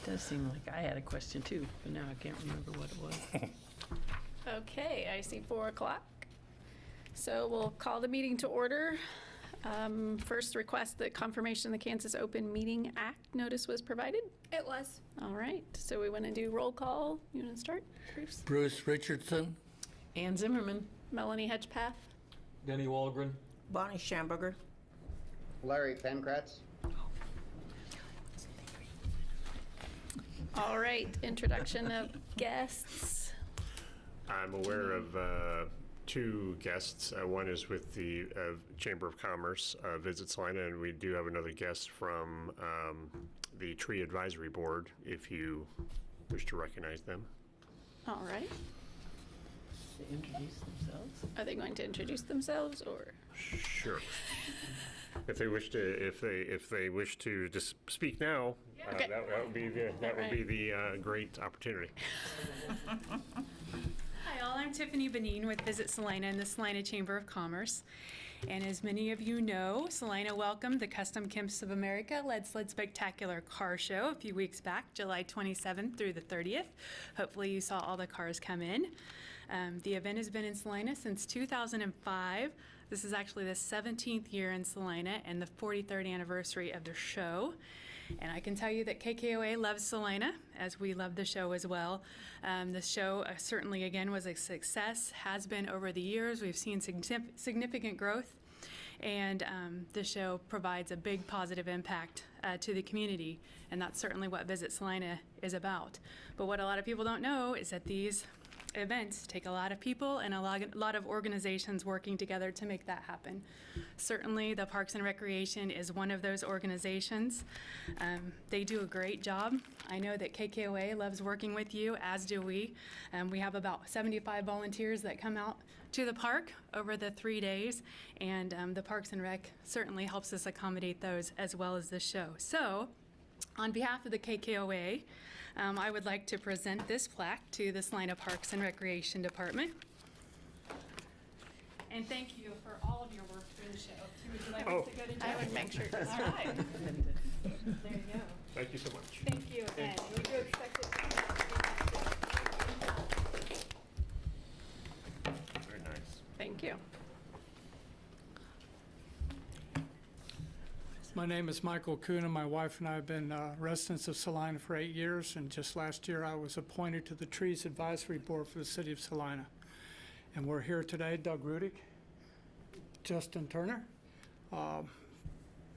It does seem like I had a question too, but now I can't remember what it was. Okay, I see 4 o'clock. So we'll call the meeting to order. First, request that confirmation the Kansas Open Meeting Act notice was provided. It was. All right, so we want to do roll call. You want to start, Bruce? Bruce Richardson. Ann Zimmerman. Melanie Hedgepath. Denny Walgren. Bonnie Schamberger. Larry Pankratz. All right, introduction of guests. I'm aware of 2 guests. One is with the Chamber of Commerce, Visit Salina, and we do have another guest from the Tree Advisory Board, if you wish to recognize them. All right. They introduce themselves. Are they going to introduce themselves or? Sure. If they wish to just speak now, Okay. that would be the great opportunity. Hi all, I'm Tiffany Benin with Visit Salina and the Salina Chamber of Commerce. And as many of you know, Salina welcomed the Custom Kemps of America Lead Sled Spectacular Car Show a few weeks back, July 27th through the 30th. Hopefully you saw all the cars come in. The event has been in Salina since 2005. This is actually the 17th year in Salina and the 43rd anniversary of the show. And I can tell you that KKOA loves Salina, as we love the show as well. The show certainly, again, was a success, has been over the years. We've seen significant growth, and the show provides a big positive impact to the community, and that's certainly what Visit Salina is about. But what a lot of people don't know is that these events take a lot of people and a lot of organizations working together to make that happen. Certainly the Parks and Recreation is one of those organizations. They do a great job. I know that KKOA loves working with you, as do we. We have about 75 volunteers that come out to the park over the 3 days, and the Parks and Rec certainly helps us accommodate those as well as the show. So, on behalf of the KKOA, I would like to present this plaque to the Salina Parks and Recreation Department. And thank you for all of your work through the show. Would you like us to go to I would make sure. All right. There you go. Thank you so much. Thank you, and we do expect it to Very nice. Thank you. My name is Michael Kuhn, and my wife and I have been residents of Salina for 8 years, and just last year I was appointed to the Trees Advisory Board for the City of Salina. And we're here today, Doug Rudick, Justin Turner.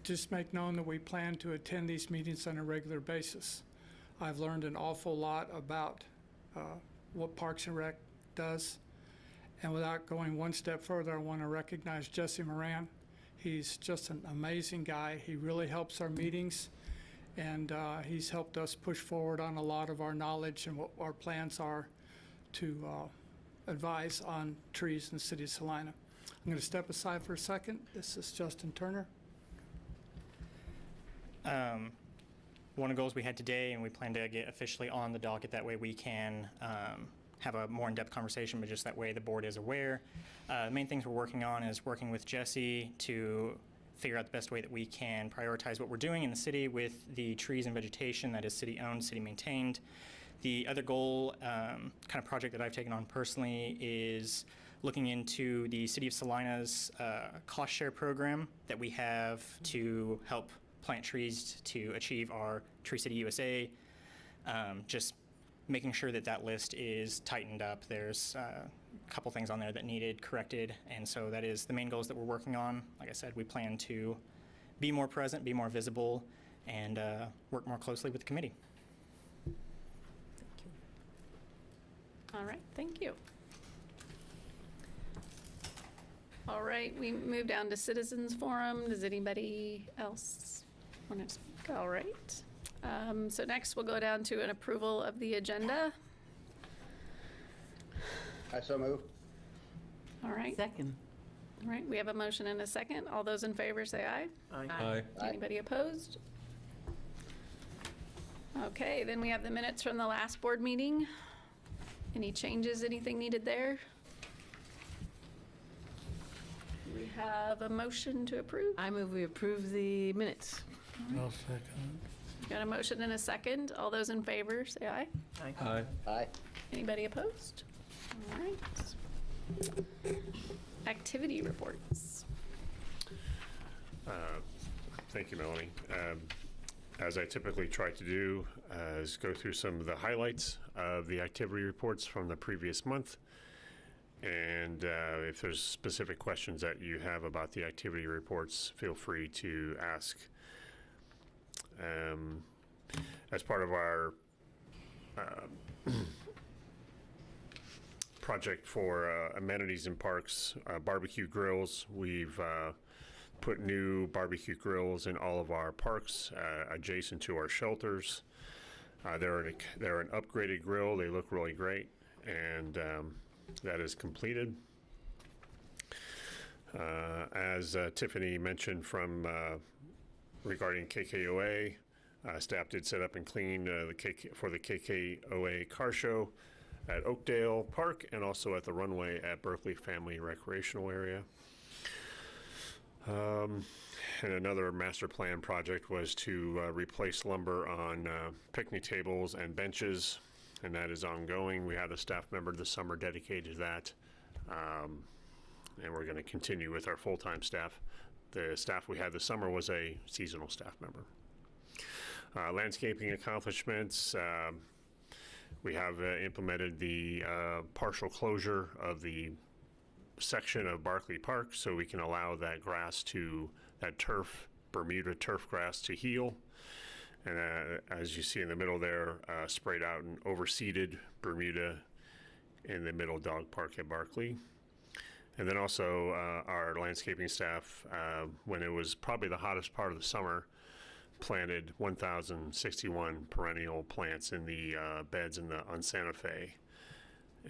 Just make known that we plan to attend these meetings on a regular basis. I've learned an awful lot about what Parks and Rec does, and without going one step further, I want to recognize Jesse Moran. He's just an amazing guy. He really helps our meetings, and he's helped us push forward on a lot of our knowledge and what our plans are to advise on trees in the city of Salina. I'm going to step aside for a second. This is Justin Turner. One of the goals we had today, and we plan to get officially on the docket, that way we can have a more in-depth conversation, but just that way the board is aware. The main things we're working on is working with Jesse to figure out the best way that we can prioritize what we're doing in the city with the trees and vegetation that is city-owned, city-maintained. The other goal, kind of project that I've taken on personally, is looking into the City of Salina's cost share program that we have to help plant trees to achieve our Tree City USA. Just making sure that that list is tightened up. There's a couple things on there that needed corrected, and so that is the main goals that we're working on. Like I said, we plan to be more present, be more visible, and work more closely with the committee. All right, thank you. All right, we move down to Citizens Forum. Does anybody else want to speak? All right. So next we'll go down to an approval of the agenda. I so move. All right. Second. All right, we have a motion and a second. All those in favor say aye. Aye. Aye. Anybody opposed? Okay, then we have the minutes from the last board meeting. Any changes, anything needed there? We have a motion to approve. I move we approve the minutes. I'll second. Got a motion and a second. All those in favor, say aye. Aye. Aye. Anybody opposed? All right. Activity reports. Thank you, Melanie. As I typically try to do, is go through some of the highlights of the activity reports from the previous month. And if there's specific questions that you have about the activity reports, feel free to ask. As part of our project for amenities in parks, barbecue grills, we've put new barbecue grills in all of our parks adjacent to our shelters. They're an upgraded grill. They look really great, and that is completed. As Tiffany mentioned from regarding KKOA, staff did set up and clean for the KKOA car show at Oakdale Park and also at the runway at Berkeley Family Recreational Area. And another master plan project was to replace lumber on picnic tables and benches, and that is ongoing. We had a staff member this summer dedicated to that, and we're going to continue with our full-time staff. The staff we had this summer was a seasonal staff member. Landscaping accomplishments, we have implemented the partial closure of the section of Barclay Park so we can allow that grass that turf, Bermuda turf grass, to heal. And as you see in the middle there, sprayed out and overseeded Bermuda in the middle dog park at Barclay. And then also our landscaping staff, when it was probably the hottest part of the summer, planted 1,061 perennial plants in the beds on Santa Fe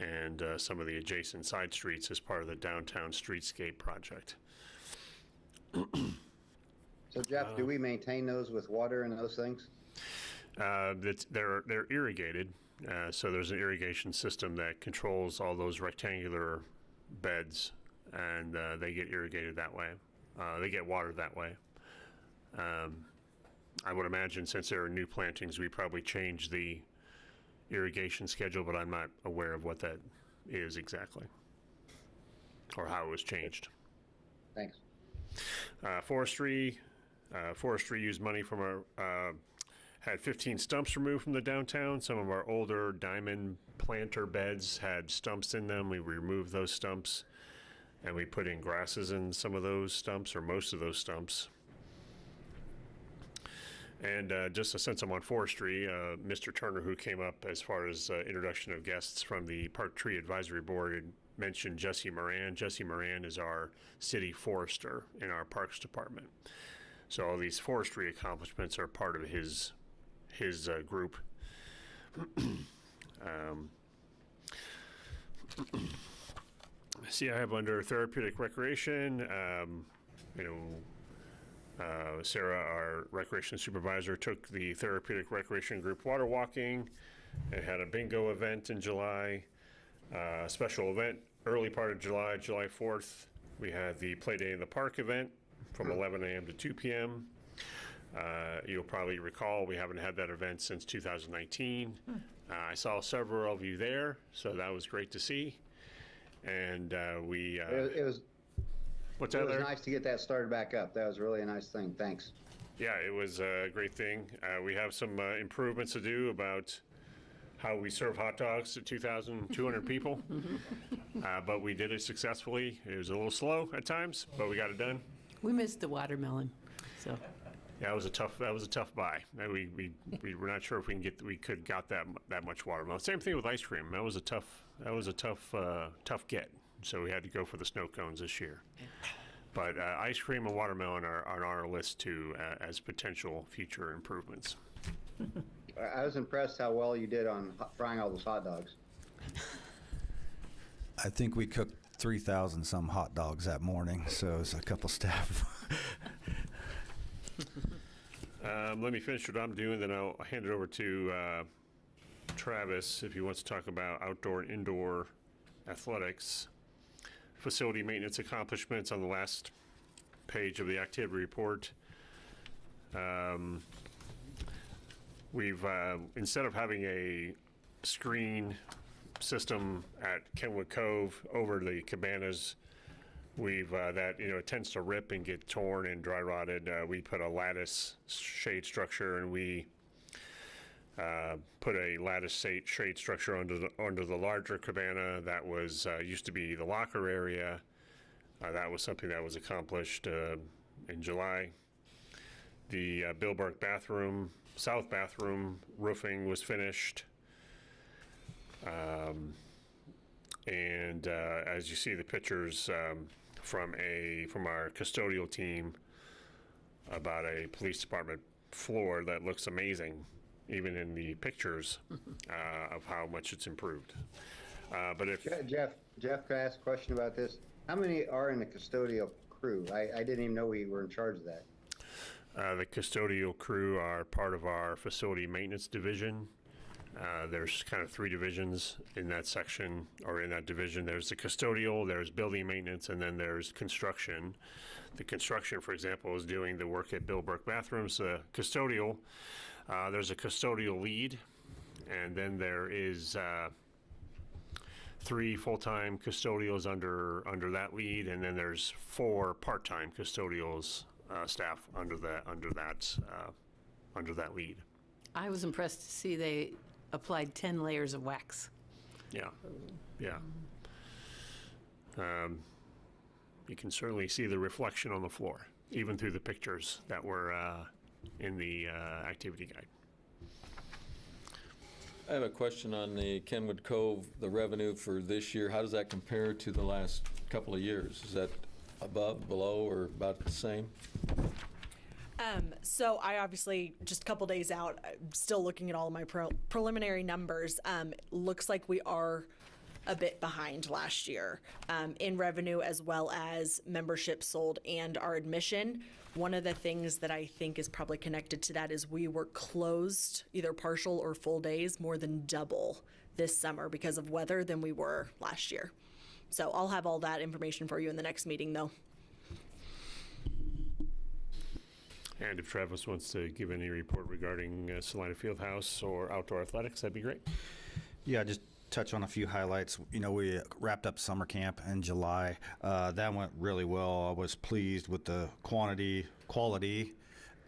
and some of the adjacent side streets as part of the downtown streetscape project. So Jeff, do we maintain those with water and those things? They're irrigated, so there's an irrigation system that controls all those rectangular beds, and they get irrigated that way. They get watered that way. I would imagine since there are new plantings, we probably change the irrigation schedule, but I'm not aware of what that is exactly or how it was changed. Thanks. Forestry used money from our, had 15 stumps removed from the downtown. Some of our older diamond planter beds had stumps in them. We removed those stumps and we put in grasses in some of those stumps, or most of those stumps. And just since I'm on forestry, Mr. Turner, who came up as far as introduction of guests from the Park Tree Advisory Board, had mentioned Jesse Moran. Jesse Moran is our city forester in our Parks Department. So all these forestry accomplishments are part of his group. See, I have under therapeutic recreation, Sarah, our recreation supervisor, took the therapeutic recreation group water walking and had a bingo event in July. Special event, early part of July, July 4th, we had the Play Day in the Park event from 11 a.m. to 2 p.m. You'll probably recall we haven't had that event since 2019. I saw several of you there, so that was great to see. And It was what's that, It was Larry? nice to get that started back up. That was really a nice thing. Thanks. Yeah, it was a great thing. We have some improvements to do about how we serve hot dogs to 2,200 people, but we did it successfully. It was a little slow at times, but we got it done. We missed the watermelon, so. Yeah, that was a tough buy. We were not sure if we could got that much watermelon. Same thing with ice cream. That was a tough get. So we had to go for the snow cones this year. But ice cream and watermelon are on our list too as potential future improvements. I was impressed how well you did on frying all those hot dogs. I think we cooked 3,000 some hot dogs that morning, so it's a couple staff. Let me finish what I'm doing, then I'll hand it over to Travis if he wants to talk about outdoor and indoor athletics. Facility maintenance accomplishments on the last page of the activity report. we've, instead of having a screen system at Kenwood Cove over the cabanas, we've, that, it tends to rip and get torn and dry rotted. We put a lattice shade structure, and we put a lattice shade structure under the larger cabana that was used to be the locker area. That was something that was accomplished in July. The Bill Burke bathroom, south bathroom roofing was finished. And as you see the pictures from our custodial team about a police department floor that looks amazing, even in the pictures of how much it's improved. But if Jeff, could I ask a question about this? How many are in the custodial crew? I didn't even know we were in charge of that. the custodial crew are part of our facility maintenance division. There's kind of three divisions in that section, or in that division. There's the custodial, there's building maintenance, and then there's construction. The construction, for example, is doing the work at Bill Burke bathrooms. Custodial, there's a custodial lead, and then there is 3 full-time custodials under that lead, and then there's 4 part-time custodials staff under that lead. I was impressed to see they applied 10 layers of wax. Yeah, yeah. You can certainly see the reflection on the floor, even through the pictures that were in the activity guide. I have a question on the Kenwood Cove, the revenue for this year. How does that compare to the last couple of years? Is that above, below, or about the same? So I obviously, just a couple days out, I'm still looking at all of my preliminary numbers. Looks like we are a bit behind last year in revenue, as well as membership sold and our admission. One of the things that I think is probably connected to that is we were closed either partial or full days more than double this summer because of weather than we were last year. So I'll have all that information for you in the next meeting, though. And if Travis wants to give any report regarding Salina Fieldhouse or outdoor athletics, that'd be great. Yeah, just touch on a few highlights. You know, we wrapped up summer camp in July. That went really well. I was pleased with the quality,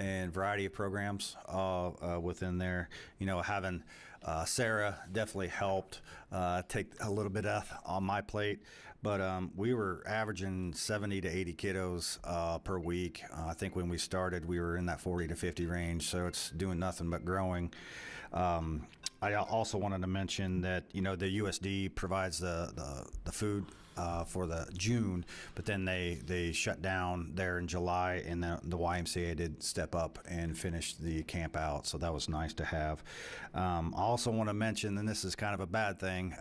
and variety of programs within there. You know, having Sarah definitely helped take a little bit on my plate. But we were averaging 70 to 80 kiddos per week. I think when we started, we were in that 40 to 50 range, so it's doing nothing but growing. I also wanted to mention that, you know, the USD provides the food for the June, but then they shut down there in July, and the YMCA did step up and finish the camp out, so that was nice to have. I also want to mention, and this is kind of a bad thing,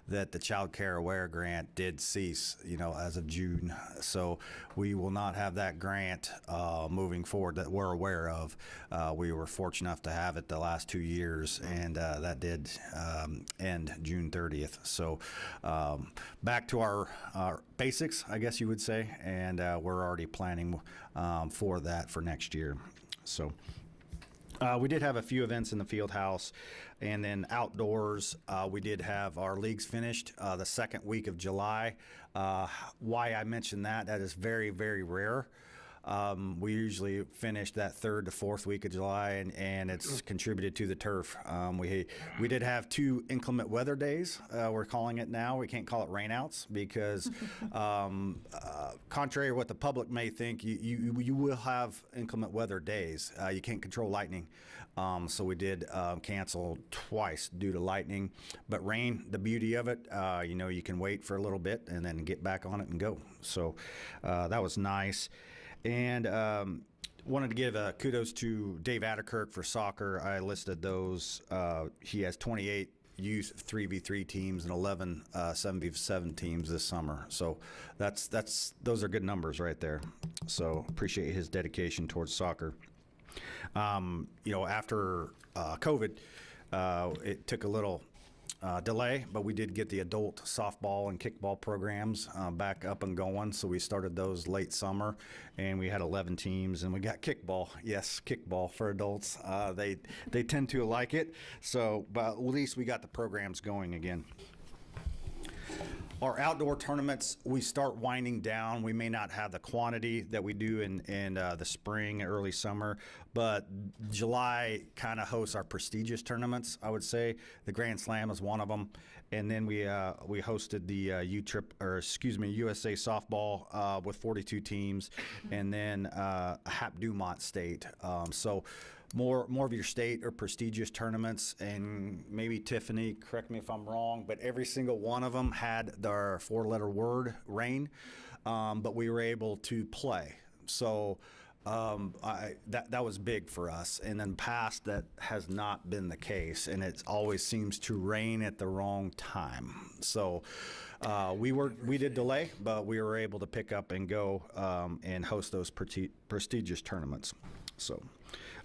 that the Child Care Aware grant did cease, you know, as of June, so we will not have that grant moving forward that we're aware of. We were fortunate enough to have it the last 2 years, and that did end June 30th. So back to our basics, I guess you would say, and we're already planning for that for next year. So we did have a few events in the field house, and then outdoors, we did have our leagues finished the second week of July. Why I mentioned that is very, very rare. We usually finish that 3rd to 4th week of July, and it's contributed to the turf. We did have 2 inclement weather days. We're calling it now. We can't call it rainouts because, contrary to what the public may think, you will have inclement weather days. You can't control lightning. So we did cancel twice due to lightning. But rain, the beauty of it, you know, you can wait for a little bit and then get back on it and go. So that was nice. And wanted to give kudos to Dave Atterkirk for soccer. I listed those. He has 28 youth 3v3 teams and 11 7v7 teams this summer. So those are good numbers right there. So appreciate his dedication towards soccer. You know, after COVID, it took a little delay, but we did get the adult softball and kickball programs back up and going. So we started those late summer, and we had 11 teams, and we got kickball. Yes, kickball for adults. They tend to like it. So, but at least we got the programs going again. Our outdoor tournaments, we start winding down. We may not have the quantity that we do in the spring, early summer, but July kind of hosts our prestigious tournaments, I would say. The Grand Slam is one of them. And then we hosted the USA softball with 42 teams, and then Hap Dumont State. So more of your state or prestigious tournaments, and maybe Tiffany, correct me if I'm wrong, but every single one of them had their 4-letter word, rain, but we were able to play. So that was big for us. And in the past, that has not been the case, and it always seems to rain at the wrong time. So we did delay, but we were able to pick up and go and host those prestigious tournaments. So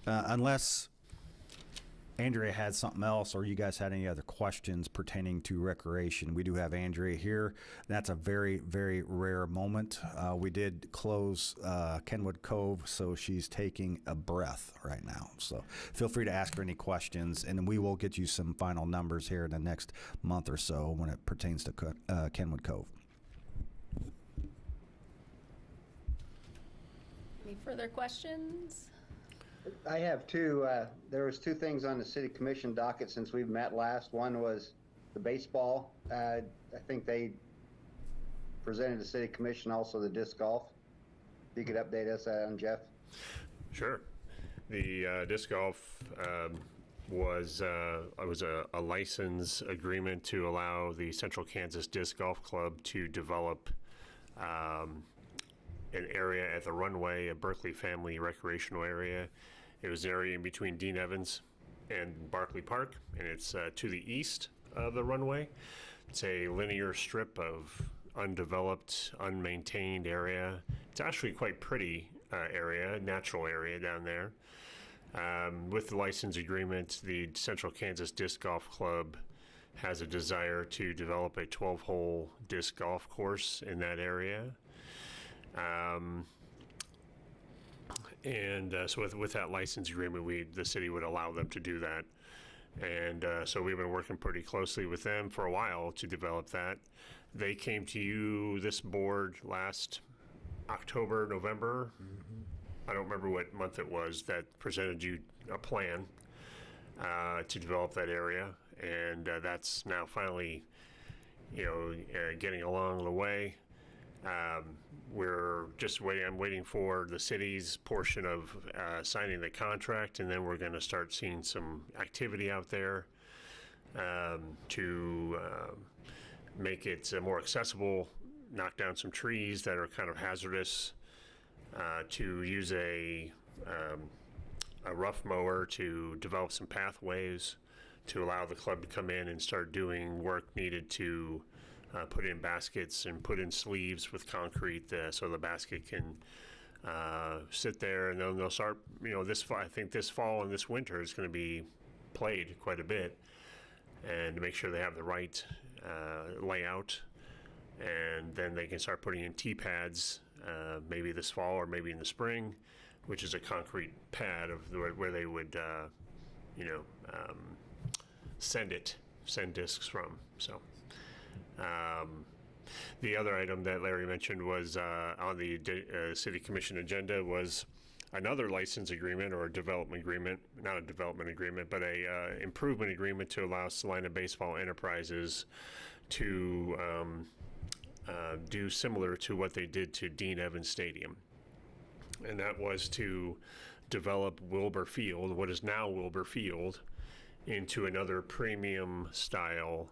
unless Andrea had something else, or you guys had any other questions pertaining to recreation, we do have Andrea here. That's a very, very rare moment. We did close Kenwood Cove, so she's taking a breath right now. So feel free to ask her any questions, and we will get you some final numbers here in the next month or so when it pertains to Kenwood Cove. Any further questions? I have two. There was two things on the city commission docket since we've met last. One was the baseball. I think they presented to city commission also the disc golf. If you could update us on Jeff. Sure. The disc golf was a license agreement to allow the Central Kansas Disc Golf Club to develop an area at the runway, a Berkeley family recreational area. It was an area in between Dean Evans and Barclay Park, and it's to the east of the runway. It's a linear strip of undeveloped, unmaintained area. It's actually quite pretty area, natural area down there. With the license agreement, the Central Kansas Disc Golf Club has a desire to develop a 12-hole disc golf course in that area. So with that license agreement, the city would allow them to do that. And so we've been working pretty closely with them for a while to develop that. They came to you, this board, last October, November. I don't remember what month it was, that presented you a plan to develop that area. And that's now finally, getting along the way. We're just waiting. I'm waiting for the city's portion of signing the contract, and then we're going to start seeing some activity out there to make it more accessible, knock down some trees that are kind of hazardous, to use a rough mower to develop some pathways to allow the club to come in and start doing work needed to put in baskets and put in sleeves with concrete so the basket can sit there, and then they'll start, this fall. I think this fall and this winter is going to be played quite a bit, and to make sure they have the right layout, and then they can start putting in tee pads maybe this fall or maybe in the spring, which is a concrete pad of where they would send discs from. So the other item that Larry mentioned was on the City Commission agenda was another license agreement or a development agreement, not a development agreement, but a improvement agreement to allow Salina Baseball Enterprises to do similar to what they did to Dean Evans Stadium. And that was to develop Wilbur Field, what is now Wilbur Field, into another premium style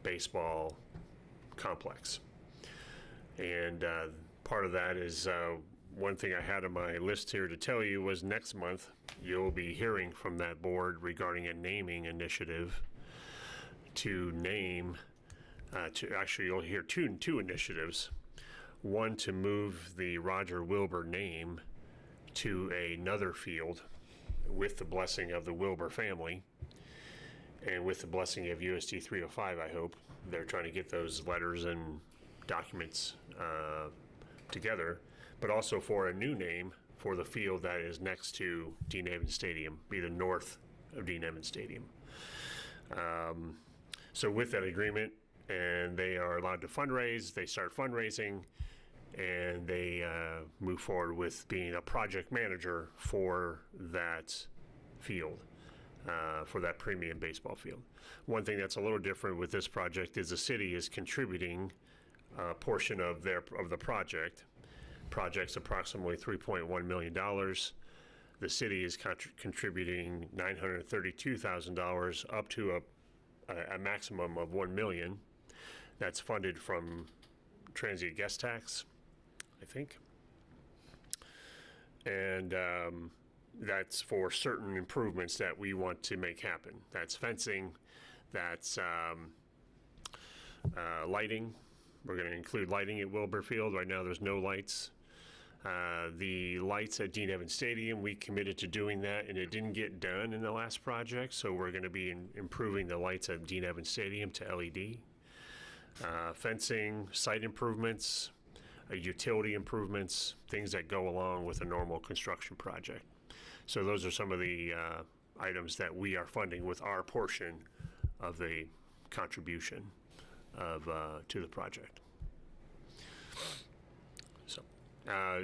baseball complex. And part of that is one thing I had on my list here to tell you was next month you'll be hearing from that board regarding a naming initiative to name, you'll hear two initiatives. One, to move the Roger Wilbur name to another field with the blessing of the Wilbur family. and with the blessing of USD 305, I hope, they're trying to get those letters and documents together, but also for a new name for the field that is next to Dean Evans Stadium, be the north of Dean Evans Stadium. So with that agreement, and they are allowed to fundraise, they start fundraising, and they move forward with being a project manager for that field, for that premium baseball field. One thing that's a little different with this project is the city is contributing a portion of the project. Project's approximately $3.1 million. The city is contributing $932,000 up to a maximum of $1 million. That's funded from transient guest tax, I think. And that's for certain improvements that we want to make happen. That's fencing, that's lighting. We're going to include lighting at Wilbur Field. Right now there's no lights. The lights at Dean Evans Stadium, we committed to doing that, and it didn't get done in the last project, so we're going to be improving the lights at Dean Evans Stadium to LED. Fencing, site improvements, utility improvements, things that go along with a normal construction project. So those are some of the items that we are funding with our portion of the contribution to the project.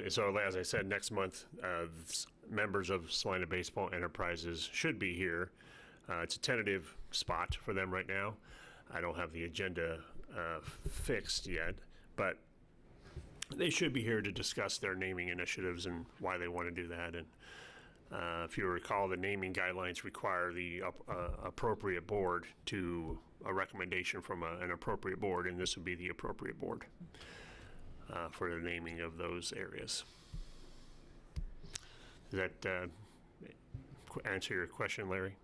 So as I said, next month, members of Salina Baseball Enterprises should be here. It's a tentative spot for them right now. I don't have the agenda fixed yet, but they should be here to discuss their naming initiatives and why they want to do that. And if you recall, the naming guidelines require the appropriate board to a recommendation from an appropriate board, and this would be the appropriate board for the naming of those areas. Does that answer your question, Larry?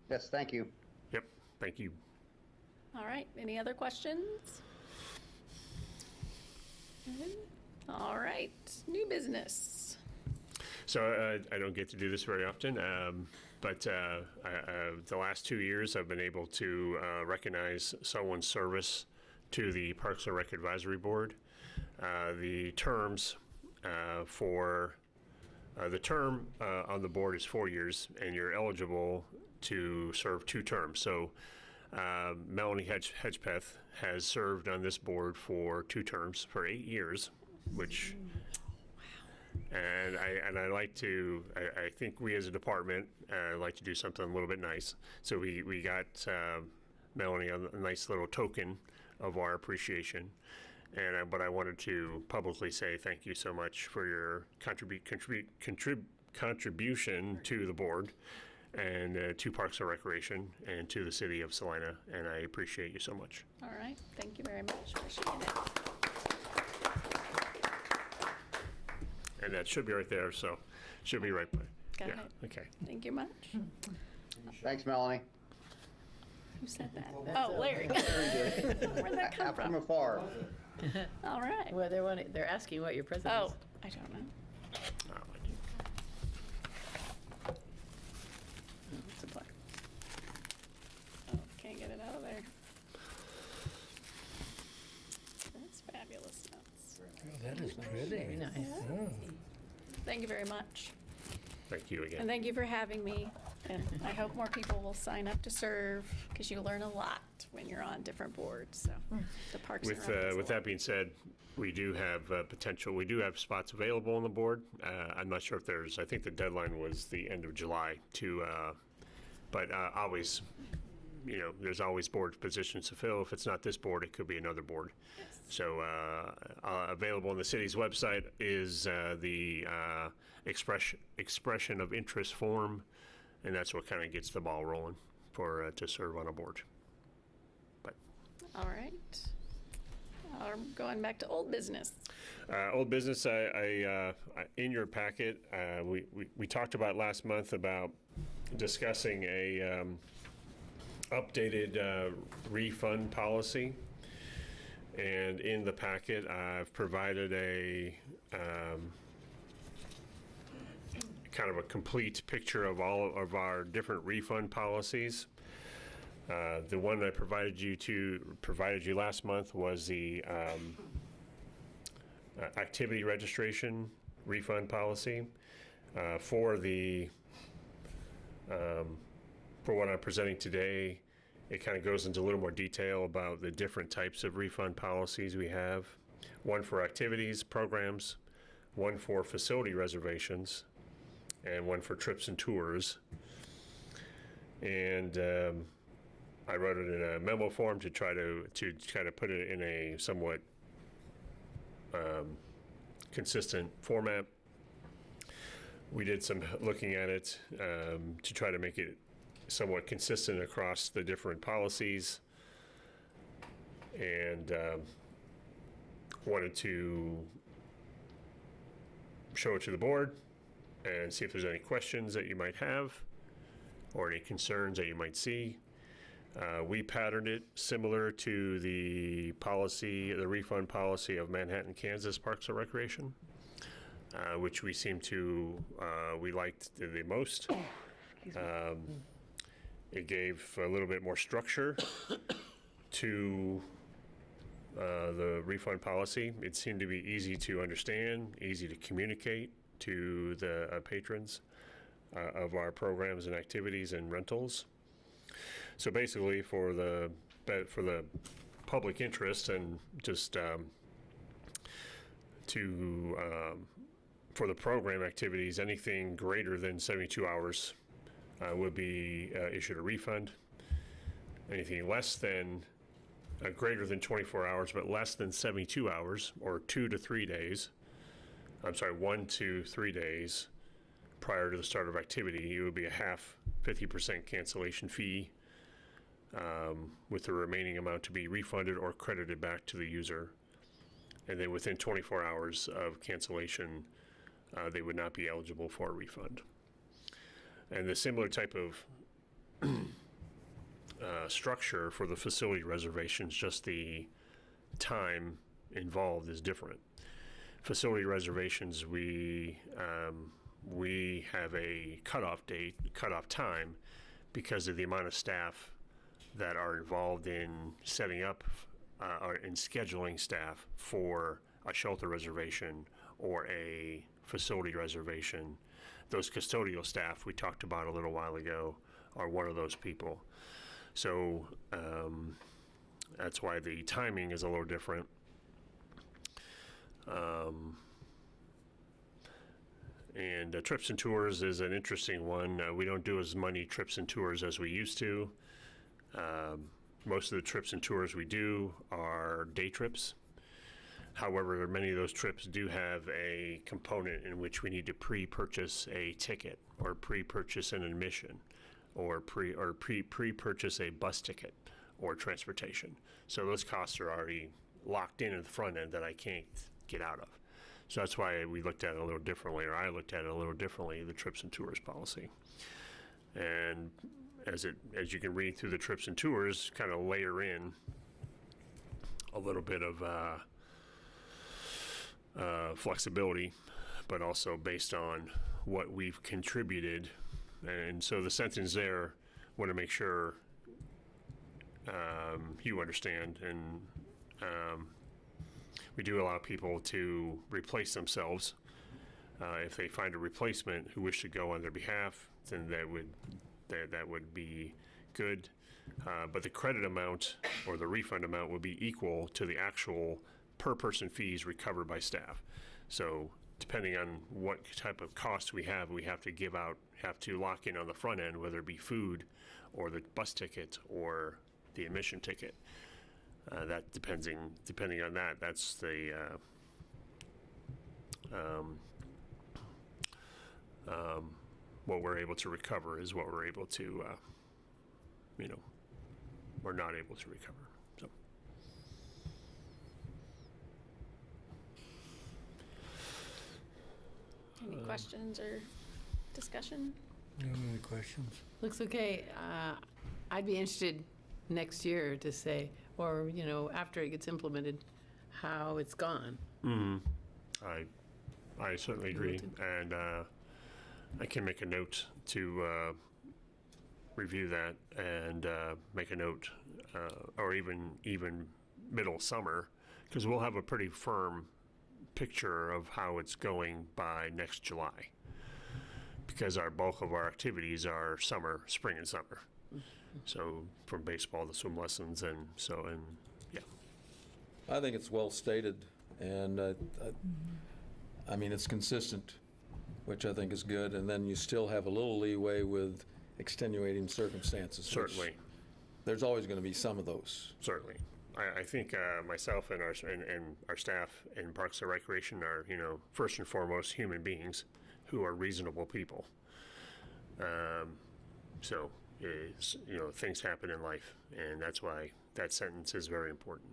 Yes, thank you. Yep, thank you. All right, any other questions? All right, new business. So I don't get to do this very often, but the last 2 years I've been able to recognize someone's service to the Parks and Rec Advisory Board. The terms for the term on the board is 4 years, and you're eligible to serve 2 terms. So Melanie Hedgepeth has served on this board for 2 terms for 8 years, which, and I like to, I think we as a department like to do something a little bit nice. So we got Melanie a nice little token of our appreciation. And but I wanted to publicly say thank you so much for your contribution to the board and to Parks and Recreation and to the city of Salina, and I appreciate you so much. All right, thank you very much. Appreciate it. And that should be right there, so should be right by. Got yeah. it. Okay. Thank you much. Thanks, Melanie. Who said that? Oh, Larry. Where'd that come From from? afar. All right. Well, they're asking what your president Oh, is. I don't know. It's a plaque. Oh, can't get it out of there. That's fabulous nuts. That is Very pretty. nice. Thank you very much. Thank you again. And thank you for having me. And I hope more people will sign up to serve because you learn a lot when you're on different boards. So the Parks and Rec is a With lot. that being said, we do have potential. We do have spots available on the board. I'm not sure if there's. I think the deadline was the end of July to, but always, there's always board positions to fill. If it's not this board, it could be another board. Yes. So available on the city's website is the expression of interest form, and that's what kind of gets the ball rolling for to serve on a board. But All right. Going back to old business. old business, I in your packet, we talked about last month about discussing a updated refund policy. And in the packet, I've provided a kind of a complete picture of all of our different refund policies. The one I provided you last month was the activity registration refund policy. For what I'm presenting today, it kind of goes into a little more detail about the different types of refund policies we have. One for activities, programs, one for facility reservations, and one for trips and tours. And I wrote it in a memo form to try to kind of put it in a somewhat consistent format. We did some looking at it to try to make it somewhat consistent across the different policies, and wanted to show it to the board and see if there's any questions that you might have or any concerns that you might see. We patterned it similar to the policy, the refund policy of Manhattan, Kansas Parks and Recreation, which we liked the most. It gave a little bit more structure to the refund policy. It seemed to be easy to understand, easy to communicate to the patrons of our programs and activities and rentals. So basically, for the public interest and just for the program activities, anything greater than 72 hours would be issued a refund. Anything less than greater than 24 hours, but less than 72 hours, or 1 to 3 days prior to the start of activity, it would be a half 50% cancellation fee, with the remaining amount to be refunded or credited back to the user. And then within 24 hours of cancellation, they would not be eligible for a refund. And the similar type of structure for the facility reservations, just the time involved is different. Facility reservations, we have a cutoff time, because of the amount of staff that are involved in setting up or in scheduling staff for a shelter reservation or a facility reservation. Those custodial staff we talked about a little while ago are one of those people. So that's why the timing is a little different. And trips and tours is an interesting one. We don't do as many trips and tours as we used to. Most of the trips and tours we do are day trips. However, many of those trips do have a component in which we need to pre-purchase a ticket, or pre-purchase an admission, or pre-purchase a bus ticket or transportation. So those costs are already locked in at the front end that I can't get out of. So that's why we looked at it a little differently, or I looked at it a little differently, the trips and tours policy. And as you can read through the trips and tours, kind of layer in a little bit of flexibility, but also based on what we've contributed. And so the sentence there, want to make sure you understand, and we do allow people to replace themselves. If they find a replacement who wish to go on their behalf, then that would be good. But the credit amount or the refund amount would be equal to the actual per person fees recovered by staff. So depending on what type of cost we have to lock in on the front end, whether it be food or the bus ticket or the admission ticket. That depending on that, that's the what we're able to recover is what we're able to, we're not able to recover. So. Any questions or discussion? No other questions? Looks okay. I'd be interested next year to say, or, after it gets implemented, how it's gone. Mm-hmm. I certainly agree. And I can make a note to review that and make a note, or even middle summer, because we'll have a pretty firm picture of how it's going by next July. Because our bulk of our activities are summer, spring and summer. So from baseball to swim lessons and yeah. I think it's well stated, and I mean, it's consistent, which I think is good, and then you still have a little leeway with extenuating circumstances. which Certainly. There's always going to be some of those. Certainly. I think myself and our staff in Parks and Recreation are, first and foremost human beings who are reasonable people. So, things happen in life, and that's why that sentence is very important.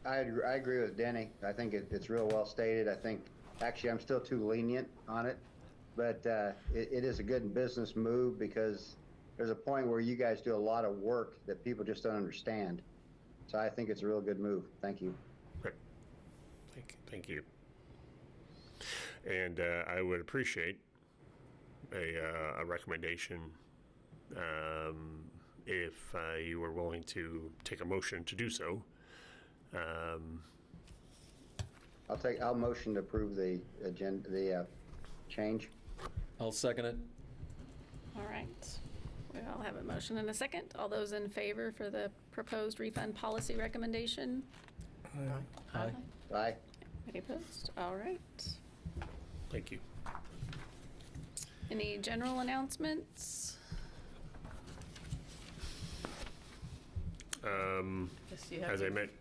I agree with Denny. I think it's real well stated. I think, actually, I'm still too lenient on it, but it is a good business move because there's a point where you guys do a lot of work that people just don't understand. So I think it's a real good move. Thank you. Great. Thank you. And I would appreciate a recommendation if you were willing to take a motion to do so. I'll motion to approve the agenda, the change. I'll second it. All right. We all have a motion and a second. All those in favor for the proposed refund policy recommendation? Aye. Aye. Any opposed? All right. Thank you. Any general announcements? Yes, you have As I to- meant,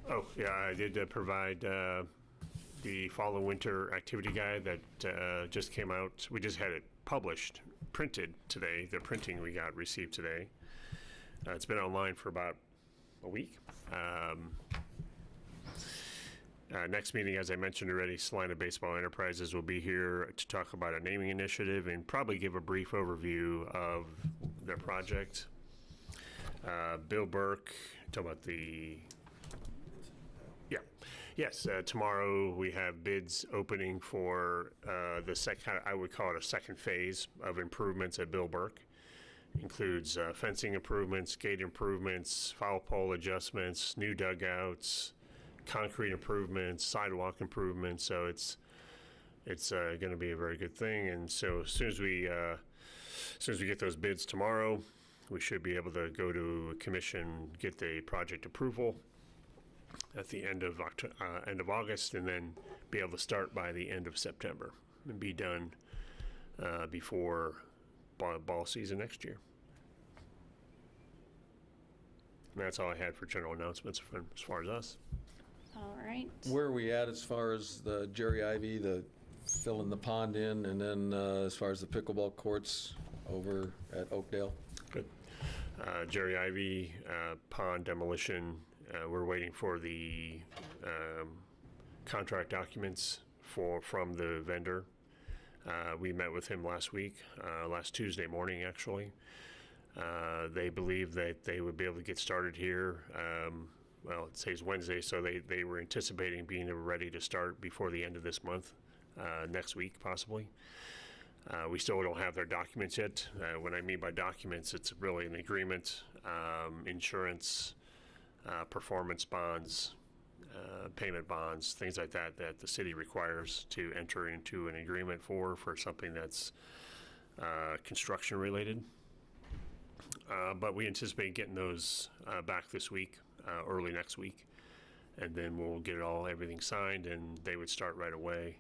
I did provide the fall and winter activity guide that just came out. We just had it published, printed today. The printing we got received today. It's been online for about a week. Next meeting, as I mentioned already, Salina Baseball Enterprises will be here to talk about a naming initiative and probably give a brief overview of their project. Bill Burke, talk about tomorrow we have bids opening for the second, I would call it a second phase of improvements at Bill Burke. Includes fencing improvements, gate improvements, foul pole adjustments, new dugouts, concrete improvements, sidewalk improvements. So it's going to be a very good thing. And so as soon as we get those bids tomorrow, we should be able to go to a commission, get the project approval at the end of August, and then be able to start by the end of September and be done before ball season next year. And that's all I had for general announcements as far as us. All right. Where are we at as far as the Jerry Ivy, the filling the pond in, and then as far as the pickleball courts over at Oakdale? Good. Jerry Ivy pond demolition. We're waiting for the contract documents from the vendor. We met with him last week, last Tuesday morning, actually. They believe that they would be able to get started here. Well, it says Wednesday, so they were anticipating being ready to start before the end of this month, next week possibly. We still don't have their documents yet. What I mean by documents, it's really an agreement, insurance, performance bonds, payment bonds, things like that the city requires to enter into an agreement for something that's construction related. But we anticipate getting those back this week, early next week, and then we'll get everything signed, and they would start right away.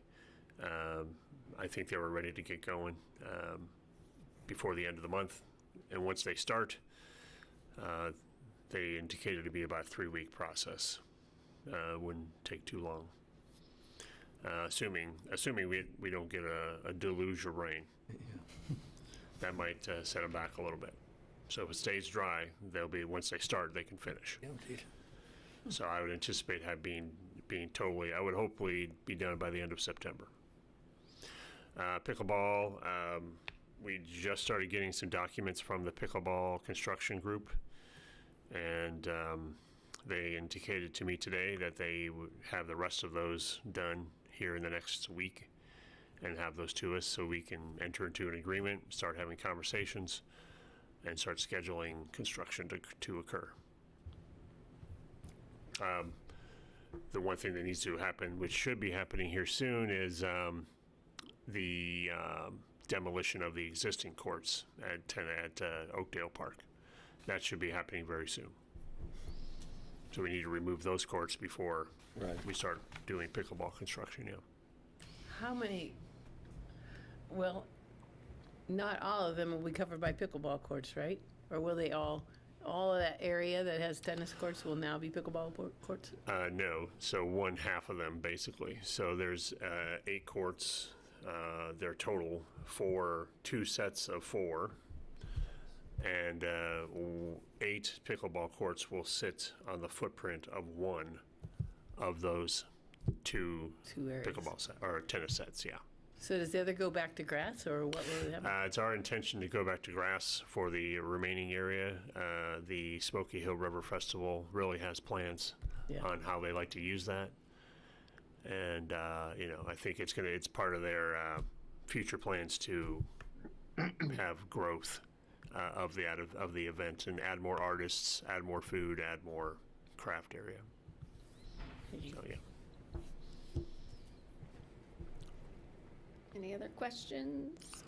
I think they were ready to get going before the end of the month, and once they start, they indicated it to be about a 3-week process. Wouldn't take too long, assuming we don't get a deluge of rain. That might set them back a little bit. So if it stays dry, once they start, they can finish. So I would anticipate being totally. I would hopefully be done by the end of September. Pickleball, we just started getting some documents from the pickleball construction group, and they indicated to me today that they would have the rest of those done here in the next week, and have those to us so we can enter into an agreement, start having conversations, and start scheduling construction to occur. The one thing that needs to happen, which should be happening here soon, is the demolition of the existing courts at Oakdale Park. That should be happening very soon. So we need to remove those courts before we start doing pickleball construction, yeah. How many, well, not all of them will be covered by pickleball courts, right? Or will they all of that area that has tennis courts will now be pickleball courts? No, so one half of them, basically. So there's 8 courts. They're total for 2 sets of 4. And 8 pickleball courts will sit on the footprint of one of those two areas. pickleball or tennis sets, yeah. So does the other go back to grass, or what will it have? It's our intention to go back to grass for the remaining area. The Smoky Hill River Festival really has plans on how they like to use that. And, I think it's part of their future plans to have growth of the event and add more artists, add more food, add more craft area. So, yeah. Any other questions?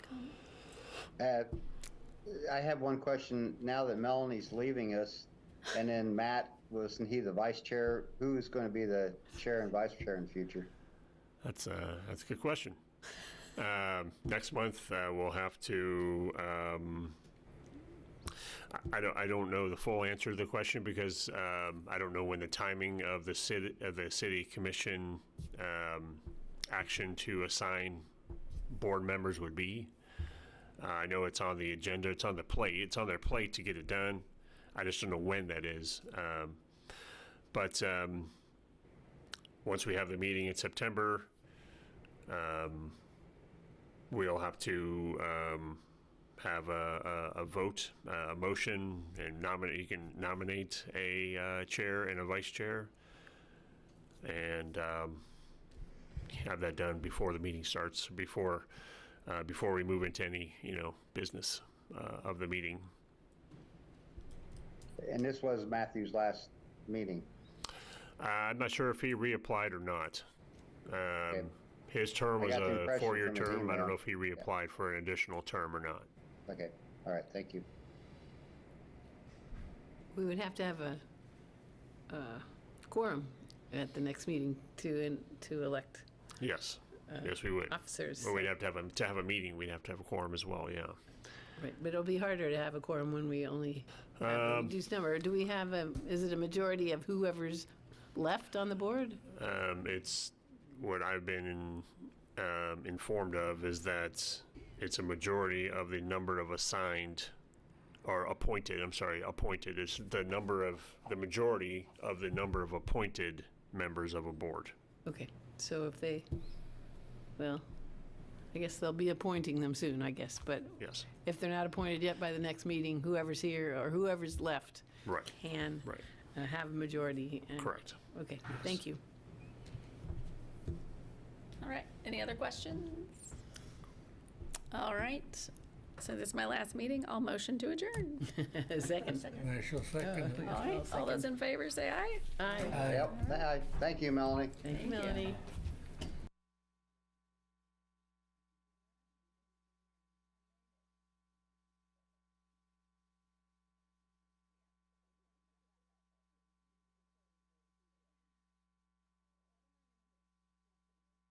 I have one question. Now that Melanie's leaving us, and then Matt, wasn't he the vice chair? Who is going to be the chair and vice chair in the future? That's a good question. Next month we'll have to. I don't know the full answer to the question because I don't know when the timing of the city commission action to assign board members would be. I know it's on the agenda. It's on the plate. It's on their plate to get it done. I just don't know when that is. But once we have the meeting in September, we'll have to have a vote, a motion, and nominate. You can nominate a chair and a vice chair, and have that done before the meeting starts. Before we move into any business of the meeting. And this was Matthew's last meeting. I'm not sure if he reapplied or not. Okay. His term I was got the a impression 4-year from his term. I don't email. know if he reapplied for an additional term or not. Okay. All right. Thank you. We would have to have a quorum at the next meeting to elect Yes. Yes, we would. officers. Well, we'd have to have a meeting. We'd have to have a quorum as well. Yeah. Right, but it'll be harder to have a quorum when we only have a reduced number. Do we have is it a majority of whoever's left on the board? It's what I've been informed of is that it's a majority of the number of assigned or appointed. I'm sorry, appointed is the majority of the number of appointed members of a board. Okay, so if they, well, I guess they'll be appointing them soon, I guess, but Yes. if they're not appointed yet by the next meeting, whoever's here or whoever's left Right. can Right. have a majority. And, Correct. Okay, thank you. All right, any other questions? All right, so this is my last meeting. I'll motion to adjourn. Second. I shall second it. All right, all those in favor say aye. Aye. Yep. Thank you, Melanie. Thank you, Melanie.